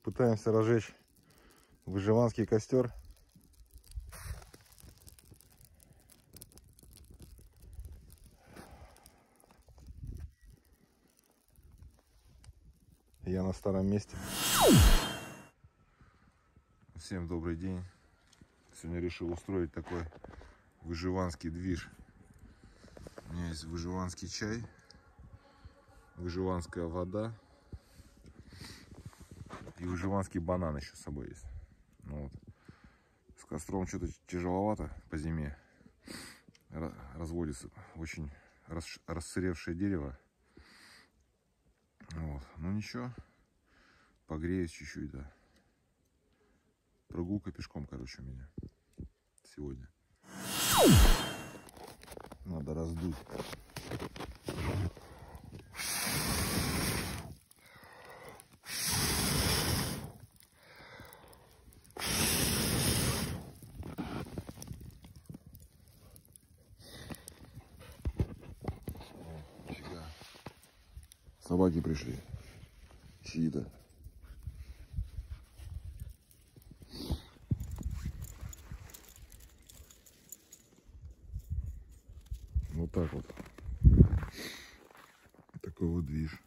Пытаемся разжечь выживанский костер. Я на старом месте. Всем добрый день. Сегодня решил устроить такой выживанский движ. У меня есть выживанский чай, выживанская вода и выживанский банан еще с собой есть. Ну вот. С костром что-то тяжеловато по зиме. Разводится очень рассыревшее дерево. Вот. Ну ничего, погреюсь чуть-чуть, да. Прогулка пешком, короче, у меня сегодня. Надо раздуть. Собаки пришли. Чьи-то. Вот так вот. Такой вот движ.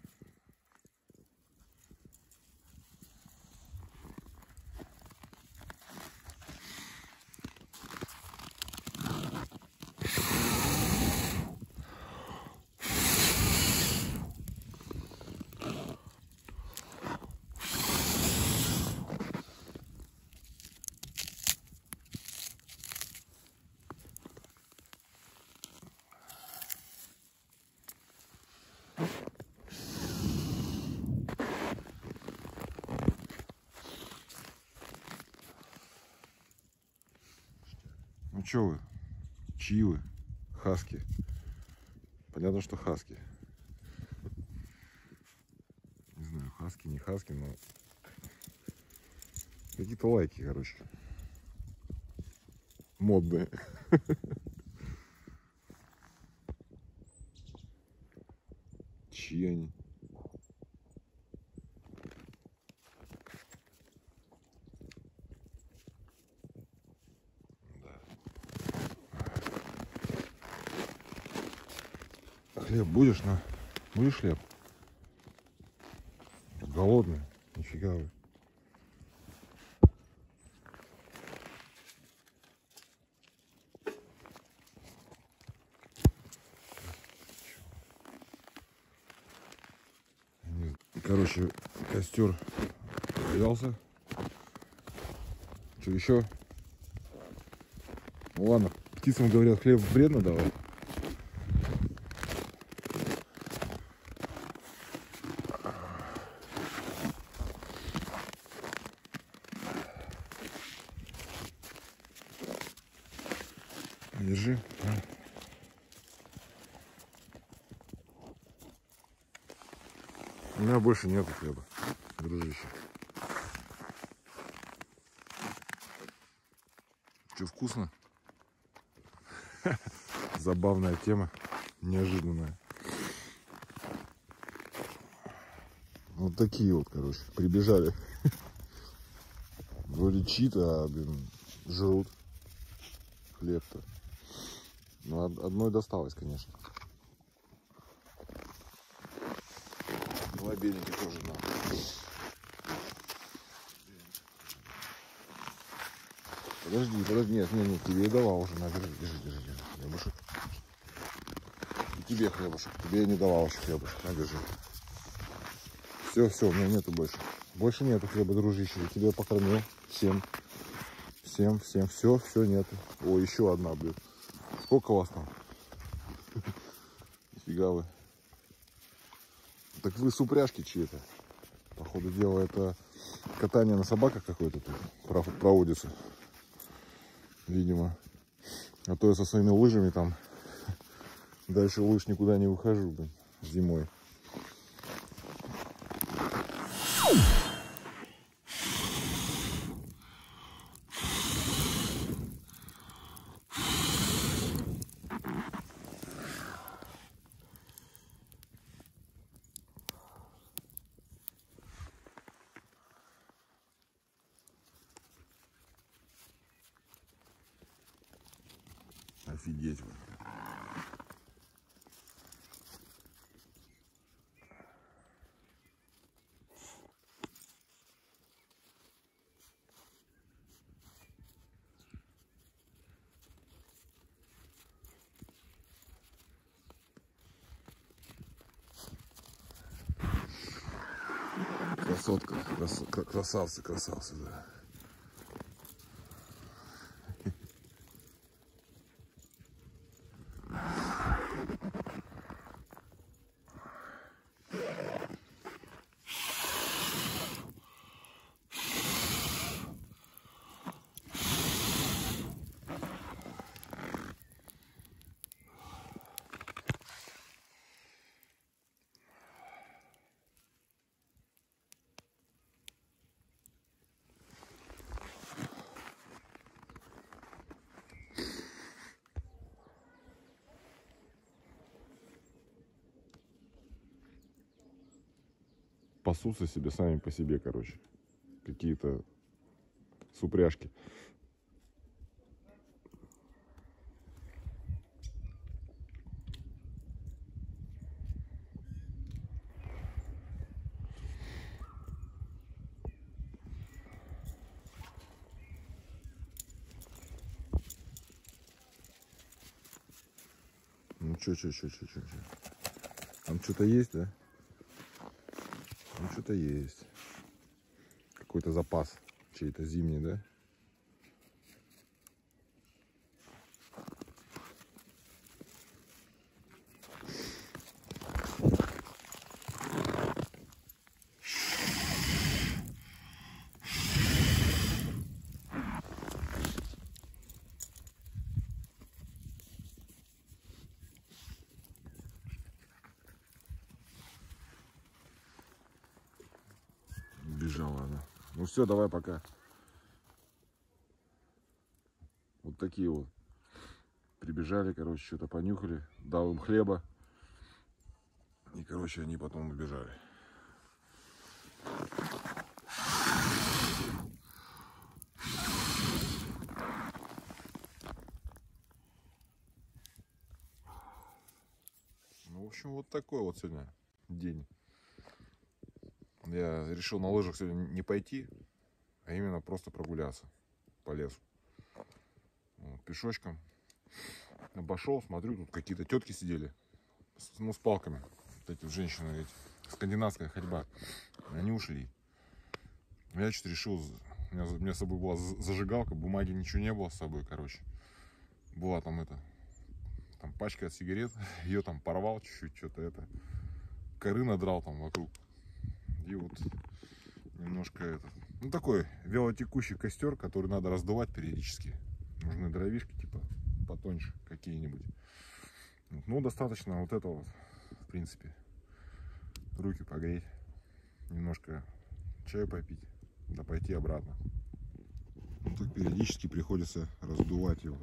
Ну чё вы? Чьи вы? Хаски. Понятно, что хаски. Не знаю, хаски, не хаски, но какие-то лайки, короче. Модные. Чьи они? Хлеб будешь, на? Будешь хлеб? Голодный? Нифига вы. Короче, костер взялся. Что еще? Ну ладно, птицам говорят, хлеб вредно давать. Держи. У меня больше нету хлеба, дружище. Что, вкусно? Забавная тема, неожиданная. Вот такие вот, короче, прибежали. Вроде чьи-то, а, блин, жрут хлеб-то. Ну, одной досталось, конечно. Лобельники тоже надо. Подожди, нет, тебе и давал уже, на, держи. Хлебушек. И тебе хлебушек, тебе я не давал еще хлебушек, на, держи. Все, у меня нету больше. Больше нету хлеба, дружище, я тебя покормил. Всем, все нету. О, еще одна, блин. Сколько вас там? Нифига вы. Так вы с упряжки чьи-то. По ходу дела, это катание на собаках какое-то тут проводится. Видимо. А то я со своими лыжами там дальше лыж никуда не выхожу, блин, зимой. Офигеть. Вот. Красотка, красавцы, красавцы, да. Пасутся себе сами по себе, короче. Какие-то супряжки. Ну чё. Там что-то есть, да? Там что-то есть. Какой-то запас чей-то зимний, да? Бежала она. Ну все, давай, пока. Вот такие вот. Прибежали, короче, что-то понюхали. Дал им хлеба. И, короче, они потом убежали. Ну, в общем, вот такой вот сегодня день. Я решил на лыжах сегодня не пойти, а именно просто прогуляться по лесу. Вот, пешочком. Обошел, смотрю, тут какие-то тетки сидели. Ну, с палками. Вот эти вот женщины, эти, скандинавская ходьба. Они ушли. Я что-то решил, у меня с собой была зажигалка, бумаги ничего не было с собой, короче. Была там там пачка от сигарет, ее там порвал чуть-чуть, что-то коры надрал там вокруг. И вот немножко ну такой вялотекущий костер, который надо раздувать периодически. Нужны дровишки типа потоньше какие-нибудь. Ну достаточно вот этого вот, в принципе, руки погреть, немножко чаю попить, да пойти обратно. Ну, так периодически приходится раздувать его.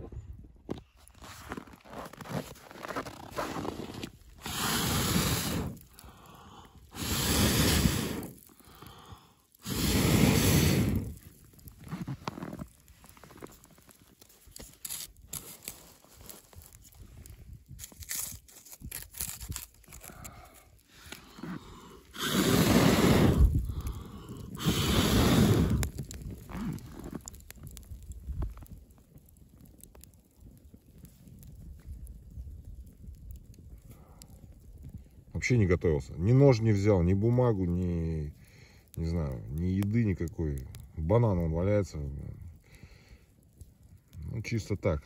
Вообще не готовился. Ни нож не взял, ни бумагу, ни, не знаю, ни еды никакой. Банан он валяется. Ну, чисто так.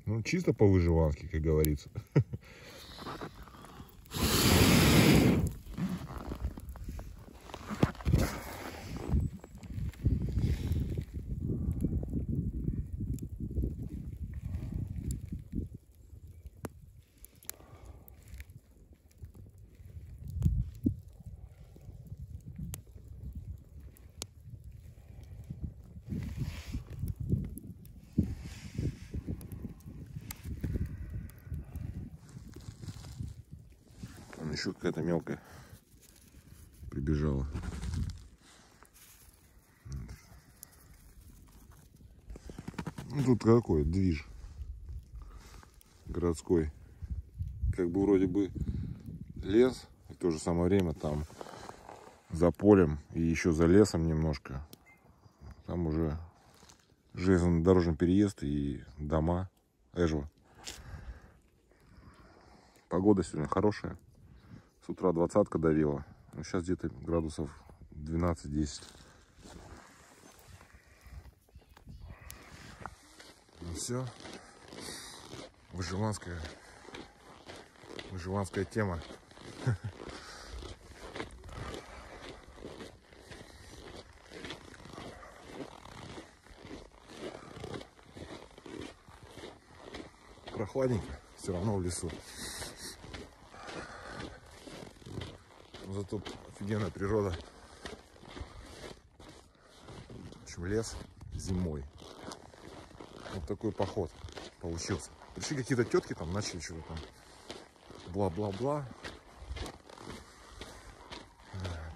Ну, чисто по-выживански, как говорится. Еще какая-то мелкая прибежала. Ну, тут какой движ. городской. Как бы вроде бы лес, и в то же самое время там за полем и еще за лесом немножко. Там уже железнодорожный переезд и дома. Эжва. Погода сегодня хорошая. С утра 20-ка давила. Но сейчас где-то градусов 12-10. Ну все. Выживанская тема. Прохладненько, все равно в лесу. Но зато офигенная природа. В общем, лес зимой. Вот такой поход получился. Пришли какие-то тетки там, начали что-то там бла-бла-бла.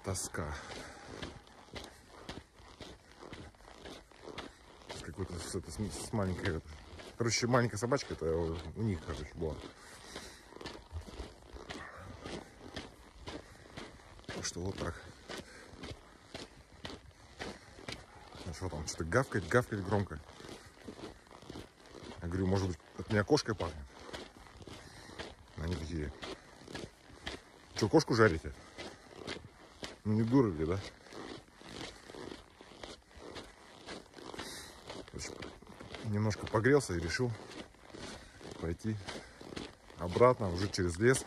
Тоска. Какой-то с маленькой. Короче, маленькая собачка, это у них, короче, была. Так что вот так. Ну что там, что-то гавкать громко. Я говорю, может быть, от меня кошкой пахнет. Они такие: что, кошку жарите? Ну не дуры ли, да? Немножко погрелся и решил пойти обратно, уже через лес.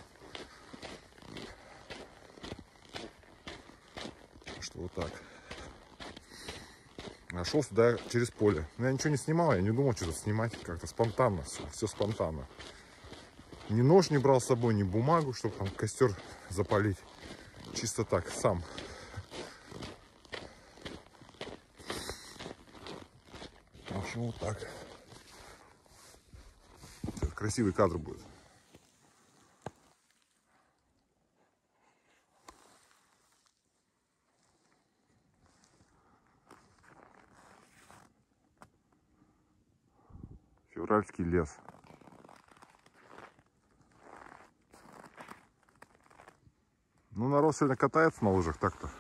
Что вот так. Нашел сюда через поле. Но я ничего не снимал, я не думал что-то снимать. Как-то спонтанно, все спонтанно. Ни нож не брал с собой, ни бумагу, чтобы там костер запалить. Чисто так, сам. В общем, вот так. Красивый кадр будет. Февральский лес. Ну, народ сегодня катается на лыжах так-то.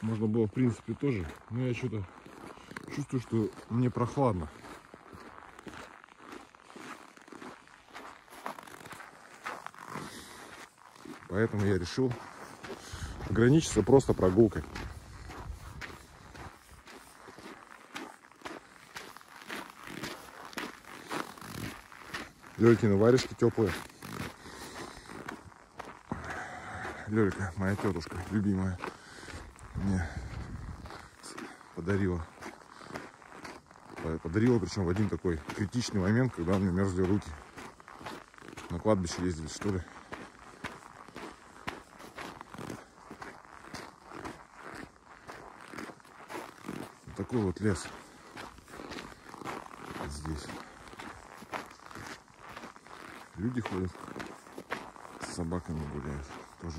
Можно было, в принципе, тоже. Но я что-то чувствую, что мне прохладно. Поэтому я решил ограничиться просто прогулкой. Лёлькины варежки теплые. Лёлька, моя тетушка, любимая, мне подарила. Подарила, причем в один такой критичный момент, когда у меня мерзли руки. На кладбище ездили, что ли. Вот такой вот лес здесь. Люди ходят, с собаками гуляют тоже.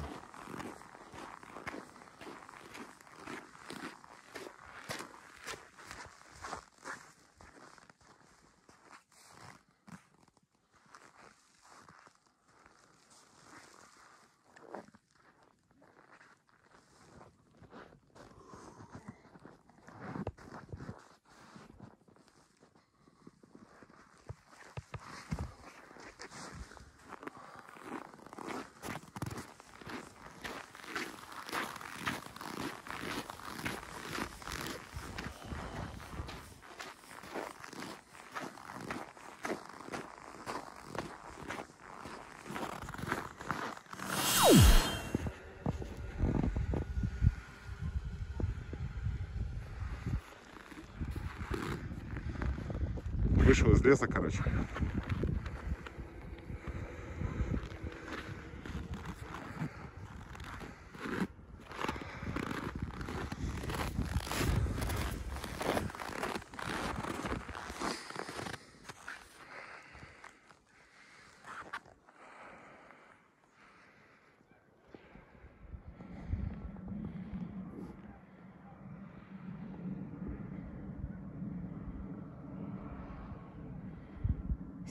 Вышел из леса, короче.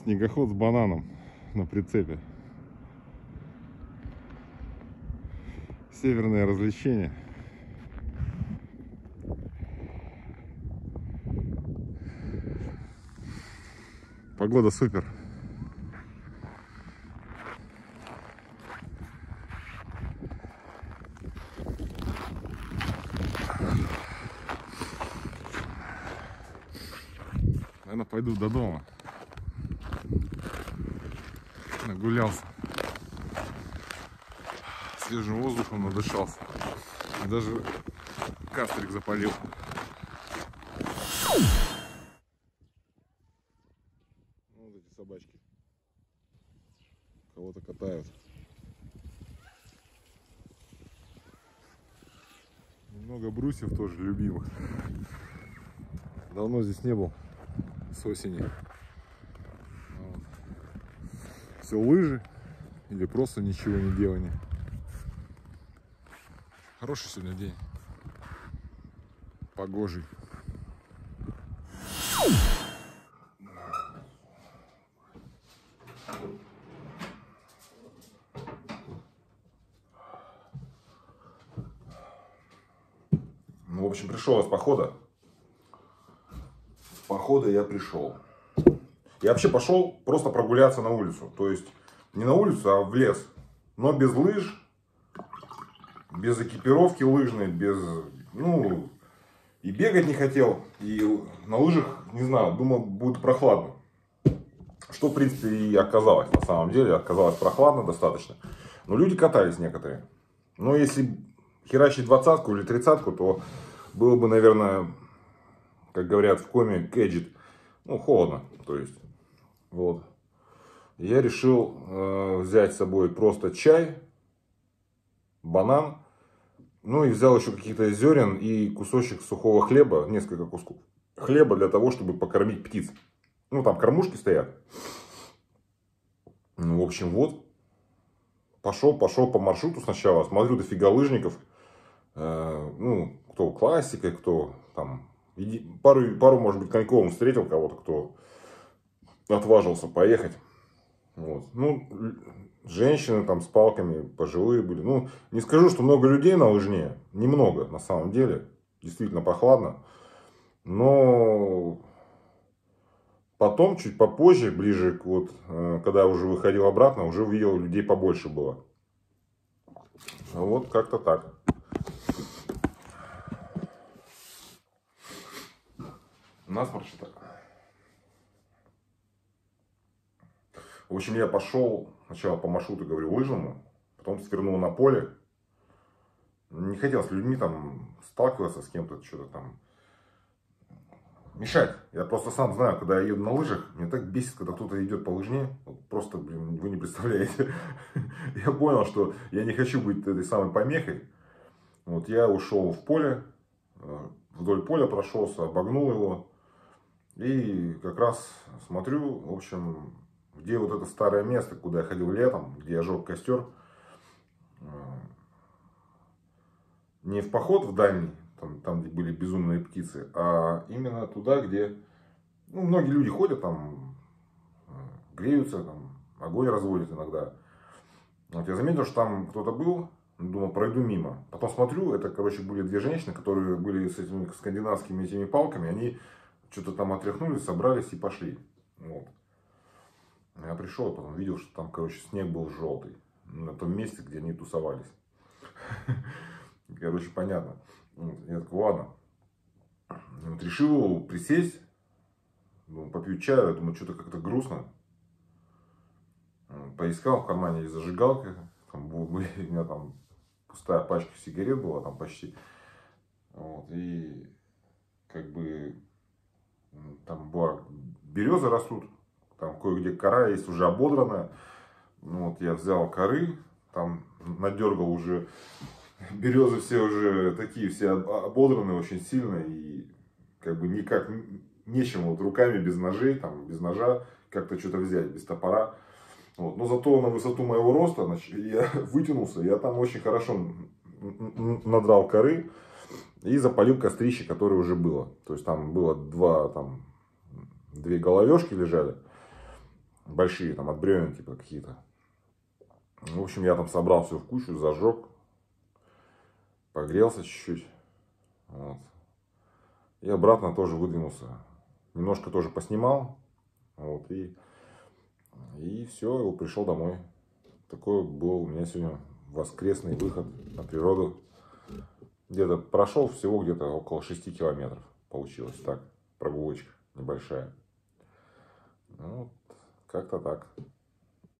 Снегоход с бананом на прицепе. Северное развлечение. Погода супер. Наверное, пойду до дома. Нагулялся. Свежим воздухом надышался. И даже кастрик запалил. Вот эти собачки. Кого-то катают. Много брусьев тоже любимых. Давно здесь не был. С осени. Вот. Все лыжи или просто ничего не делание. Хороший сегодня день. Погожий. Ну, в общем, пришел я с похода. С похода я пришел. Я вообще пошел просто прогуляться на улицу. То есть не на улицу, а в лес. Но без лыж, без экипировки лыжной, без... Ну, и бегать не хотел. И на лыжах, не знаю, думал, будет прохладно. Что, в принципе, и оказалось. На самом деле, оказалось прохладно достаточно. Но люди катались некоторые. Но если херачить 20-ку или 30-ку, то было бы, наверное, как говорят в коме, кэджит. Ну, холодно. То есть, вот. Я решил взять с собой просто чай, банан. Ну и взял еще каких-то зерен и кусочек сухого хлеба, несколько кусков хлеба для того, чтобы покормить птиц. Ну, там кормушки стоят. Ну, в общем, вот. Пошел по маршруту сначала. Смотрю, дофига лыжников. Ну, кто классикой, кто там... Пару, может быть, коньковым встретил кого-то, кто отважился поехать. Вот. Ну, женщины там с палками, пожилые были. Ну, не скажу, что много людей на лыжне. Немного, на самом деле. Действительно прохладно. Но потом, чуть попозже, ближе к вот, когда я уже выходил обратно, уже увидел, людей побольше было. Вот как-то так. Насморк что-то. В общем, я пошел сначала по маршруту, говорю, лыжному, потом свернул на поле. Не хотел с людьми там сталкиваться, с кем-то, что-то там мешать. Я просто сам знаю, когда я еду на лыжах, мне так бесит, когда кто-то идет по лыжне. Вот просто, блин, вы не представляете. Я понял, что я не хочу быть этой самой помехой. Вот я ушел в поле, вдоль поля прошелся, обогнул его. И как раз смотрю, в общем, где вот это старое место, куда я ходил летом, где я жег костер. Не в поход в дальний, там где были безумные птицы, а именно туда, где, ну, многие люди ходят, там греются, там огонь разводят иногда. Вот я заметил, что там кто-то был, думал, пройду мимо. Потом смотрю, это, короче, были две женщины, которые были с этими скандинавскими этими палками, они что-то там отряхнулись, собрались и пошли. Вот. Я пришел, потом видел, что там, короче, снег был желтый на том месте, где они тусовались. Короче, понятно. Я такой, ладно. Вот решил присесть, попью чаю, думаю, что-то как-то грустно. Поискал, в кармане есть зажигалка. Там были, у меня там пустая пачка сигарет была, там почти. Вот, и как бы там была береза растут, там кое-где кора есть уже ободранная. Ну, вот я взял коры, там надергал уже. Березы все уже такие, все ободранные очень сильно. И как бы никак нечем вот руками без ножей, там, без ножа как-то что-то взять, без топора. Вот. Но зато на высоту моего роста, значит, я вытянулся, я там очень хорошо надрал коры и запалил кострище, которое уже было. То есть там было две головешки лежали. большие, там от бревен типа какие-то. В общем, я там собрал все в кучу, зажег, погрелся чуть-чуть. Вот. И обратно тоже выдвинулся. Немножко тоже поснимал. Вот, и все, пришел домой. Такой был у меня сегодня воскресный выход на природу. Где-то прошел всего где-то около 6 километров. Получилось так. Прогулочка небольшая. Ну, как-то так.